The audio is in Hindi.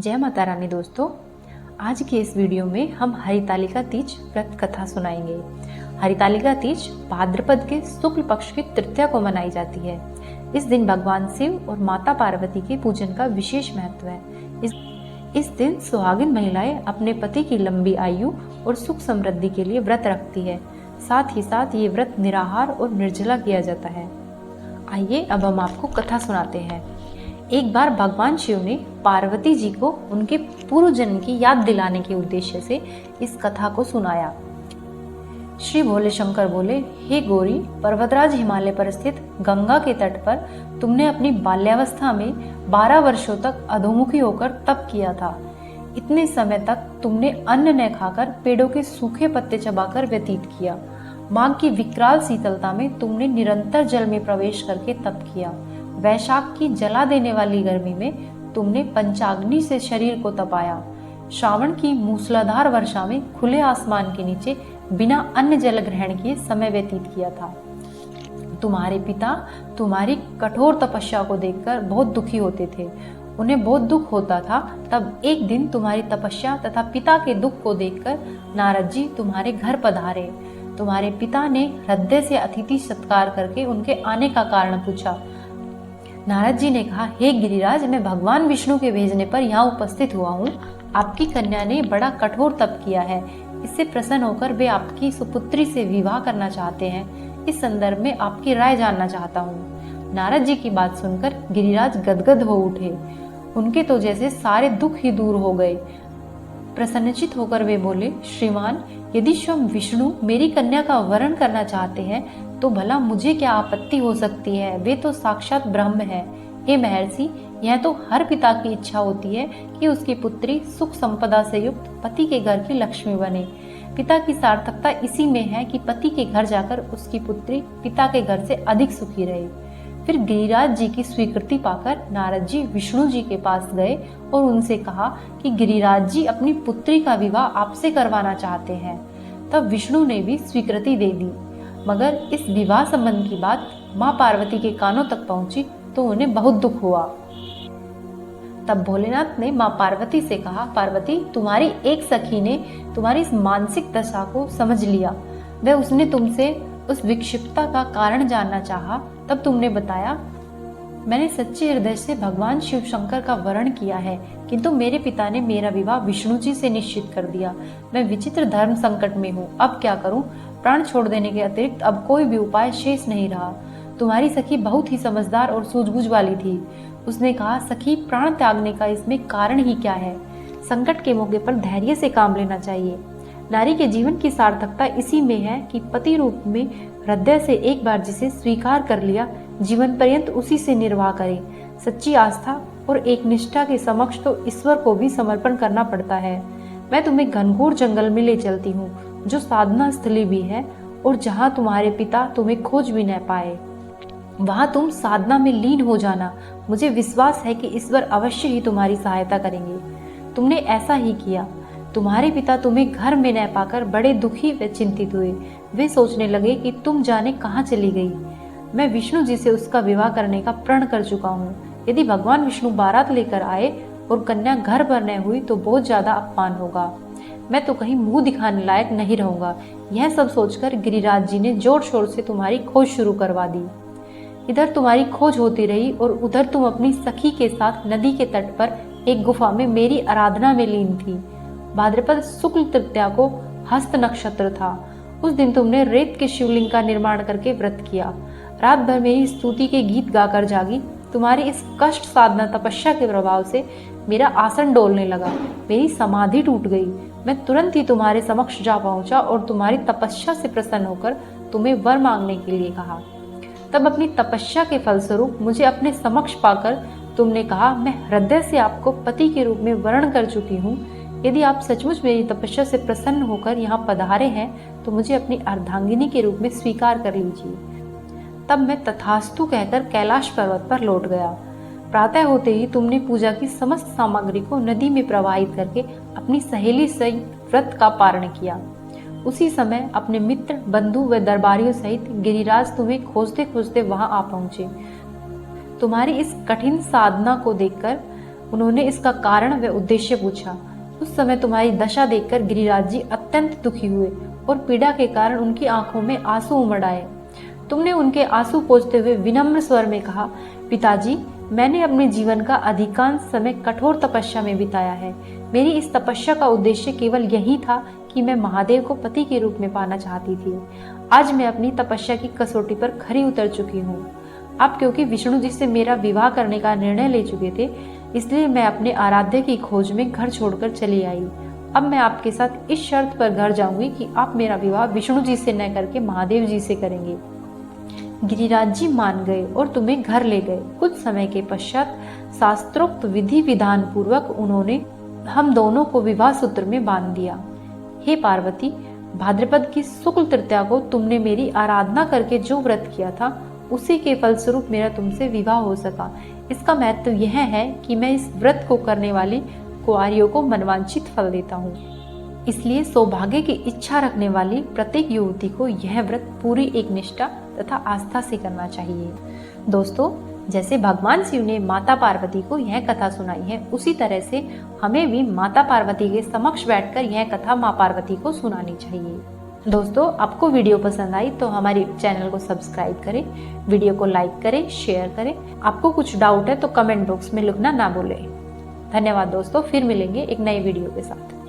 जय माता रानी दोस्तों, आज के इस वीडियो में हम हरितालिका तीज व्रत कथा सुनाएंगे। हरितालिका तीज भाद्रपद के शुक्ल पक्ष की तृतीया को मनाई जाती है। इस दिन भगवान शिव और माता पार्वती के पूजन का विशेष महत्व है। इस दिन सुहागिन महिलाएं अपने पति की लंबी आयु और सुख समृद्धि के लिए व्रत रखती है। साथ ही साथ ये व्रत निराहार और निर्जला किया जाता है। आइए अब हम आपको कथा सुनाते हैं। एक बार भगवान शिव ने पार्वती जी को उनके पूर्व जन्म की याद दिलाने के उद्देश्य से इस कथा को सुनाया। श्री भोले शंकर बोले, हे गौरी, पर्वतराज हिमालय पर स्थित गंगा के तट पर तुमने अपनी बाल्यावस्था में 12 वर्षों तक अधोमुखी होकर तप किया था। इतने समय तक तुमने अन्न न खाकर पेड़ों के सूखे पत्ते चबाकर व्यतीत किया। माघ की विकराल शीतलता में तुमने निरंतर जल में प्रवेश करके तप किया। वैशाख की जला देने वाली गर्मी में तुमने पंचाग्नि से शरीर को तपाया। श्रावण की मूसलाधार वर्षा में खुले आसमान के नीचे बिना अन्न जल ग्रहण किए समय व्यतीत किया था। तुम्हारे पिता तुम्हारी कठोर तपस्या को देखकर बहुत दुखी होते थे। उन्हें बहुत दुख होता था। तब एक दिन तुम्हारी तपस्या तथा पिता के दुख को देखकर नारद जी तुम्हारे घर पधारे। तुम्हारे पिता ने हृदय से अतिथि सत्कार करके उनके आने का कारण पूछा। नारद जी ने कहा, हे गिरिराज, मैं भगवान विष्णु के भेजने पर यहाँ उपस्थित हुआ हूँ। आपकी कन्या ने बड़ा कठोर तप किया है। इससे प्रसन्न होकर वे आपकी सुपुत्री से विवाह करना चाहते हैं। इस संदर्भ में आपकी राय जानना चाहता हूँ। नारद जी की बात सुनकर गिरिराज गदगद हो उठे। उनके तो जैसे सारे दुख ही दूर हो गए। प्रसन्नचित होकर वे बोले, श्रीमान, यदि स्वयं विष्णु मेरी कन्या का वरण करना चाहते हैं तो भला मुझे क्या आपत्ति हो सकती है। वे तो साक्षात ब्रह्म है। हे महर्षि, यह तो हर पिता की इच्छा होती है कि उसकी पुत्री सुख संपदा से युक्त पति के घर की लक्ष्मी बने। पिता की सार्थकता इसी में है कि पति के घर जाकर उसकी पुत्री पिता के घर से अधिक सुखी रहे। फिर गिरिराज जी की स्वीकृति पाकर नारद जी विष्णु जी के पास गए और उनसे कहा कि गिरिराज जी अपनी पुत्री का विवाह आपसे करवाना चाहते हैं। तब विष्णु ने भी स्वीकृति दे दी। मगर इस विवाह संबंध की बात माँ पार्वती के कानों तक पहुंची तो उन्हें बहुत दुख हुआ। तब भोलेनाथ ने माँ पार्वती से कहा, पार्वती, तुम्हारी एक सखी ने तुम्हारी इस मानसिक दशा को समझ लिया। वह उसने तुमसे उस विक्षिप्तता का कारण जानना चाहा। तब तुमने बताया, मैंने सच्चे हृदय से भगवान शिव शंकर का वरण किया है, किंतु मेरे पिता ने मेरा विवाह विष्णु जी से निश्चित कर दिया। मैं विचित्र धर्म संकट में हूँ। अब क्या करूँ? प्राण छोड़ देने के अतिरिक्त अब कोई भी उपाय शेष नहीं रहा। तुम्हारी सखी बहुत ही समझदार और सूझबूझ वाली थी। उसने कहा, सखी, प्राण त्यागने का इसमें कारण ही क्या है? संकट के मौके पर धैर्य से काम लेना चाहिए। नारी के जीवन की सार्थकता इसी में है कि पति रूप में हृदय से एक बार जिसे स्वीकार कर लिया, जीवन पर्यंत उसी से निर्वाह करे। सच्ची आस्था और एक निष्ठा के समक्ष तो ईश्वर को भी समर्पण करना पड़ता है। मैं तुम्हें घनघोर जंगल में ले चलती हूँ, जो साधना स्थली भी है और जहाँ तुम्हारे पिता तुम्हें खोज भी न पाए। वहाँ तुम साधना में लीन हो जाना। मुझे विश्वास है कि ईश्वर अवश्य ही तुम्हारी सहायता करेंगे। तुमने ऐसा ही किया। तुम्हारे पिता तुम्हें घर में न पाकर बड़े दुखी व चिंतित हुए। वे सोचने लगे कि तुम जाने कहाँ चली गई। मैं विष्णु जी से उसका विवाह करने का प्रण कर चुका हूँ। यदि भगवान विष्णु बारात लेकर आए और कन्या घर पर न हुई तो बहुत ज्यादा अपमान होगा। मैं तो कहीं मुंह दिखाने लायक नहीं रहूंगा। यह सब सोचकर गिरिराज जी ने जोर शोर से तुम्हारी खोज शुरू करवा दी। इधर तुम्हारी खोज होती रही और उधर तुम अपनी सखी के साथ नदी के तट पर एक गुफा में मेरी आराधना में लीन थी। भाद्रपद शुक्ल तृतीया को हस्त नक्षत्र था। उस दिन तुमने रेत के शिवलिंग का निर्माण करके व्रत किया। रात भर मेरी स्तुति के गीत गाकर जागी। तुम्हारी इस कष्ट साधना तपस्या के प्रभाव से मेरा आसन डोलने लगा। मेरी समाधि टूट गई। मैं तुरंत ही तुम्हारे समक्ष जा पहुंचा और तुम्हारी तपस्या से प्रसन्न होकर तुम्हें वर मांगने के लिए कहा। तब अपनी तपस्या के फलस्वरूप मुझे अपने समक्ष पाकर तुमने कहा, मैं हृदय से आपको पति के रूप में वर्ण कर चुकी हूँ। यदि आप सचमुच मेरी तपस्या से प्रसन्न होकर यहाँ पधारे हैं तो मुझे अपनी अर्धांगिनी के रूप में स्वीकार कर लीजिए। तब मैं तथास्तु कहकर कैलाश पर्वत पर लौट गया। प्रातः होते ही तुमने पूजा की समस्त सामग्री को नदी में प्रवाहित करके अपनी सहेली से व्रत का पारण किया। उसी समय अपने मित्र, बंधु व दरबारियों सहित गिरिराज तुम्हें खोजते खोजते वहां आ पहुंचे। तुम्हारी इस कठिन साधना को देखकर उन्होंने इसका कारण व उद्देश्य पूछा। उस समय तुम्हारी दशा देखकर गिरिराज जी अत्यंत दुखी हुए और पीड़ा के कारण उनकी आंखों में आंसू उमड़ आए। तुमने उनके आंसू पोंछते हुए विनम्र स्वर में कहा, पिताजी, मैंने अपने जीवन का अधिकांश समय कठोर तपस्या में बिताया है। मेरी इस तपस्या का उद्देश्य केवल यही था कि मैं महादेव को पति के रूप में पाना चाहती थी। आज मैं अपनी तपस्या की कसौटी पर खरी उतर चुकी हूँ। अब क्योंकि विष्णु जी से मेरा विवाह करने का निर्णय ले चुके थे, इसलिए मैं अपने आराध्य की खोज में घर छोड़कर चली आई। अब मैं आपके साथ इस शर्त पर घर जाऊंगी कि आप मेरा विवाह विष्णु जी से न करके महादेव जी से करेंगे। गिरिराज जी मान गए और तुम्हें घर ले गए। कुछ समय के पश्चात शास्त्रोक्त विधि विधान पूर्वक उन्होंने हम दोनों को विवाह सूत्र में बांध दिया। हे पार्वती, भाद्रपद की शुक्ल तृतीया को तुमने मेरी आराधना करके जो व्रत किया था, उसी के फलस्वरूप मेरा तुमसे विवाह हो सका। इसका महत्व यह है कि मैं इस व्रत को करने वाली कुंवारियों को मनवांछित फल देता हूँ। इसलिए सौभाग्य की इच्छा रखने वाली प्रत्येक युवती को यह व्रत पूरी एक निष्ठा तथा आस्था से करना चाहिए। दोस्तों, जैसे भगवान शिव ने माता पार्वती को यह कथा सुनाई है, उसी तरह से हमें भी माता पार्वती के समक्ष बैठकर यह कथा माँ पार्वती को सुनानी चाहिए। दोस्तों, आपको वीडियो पसंद आई तो हमारे चैनल को सब्सक्राइब करें, वीडियो को लाइक करें, शेयर करें। आपको कुछ डाउट है तो कमेंट बॉक्स में लिखना ना भूलें। धन्यवाद दोस्तों, फिर मिलेंगे एक नए वीडियो के साथ।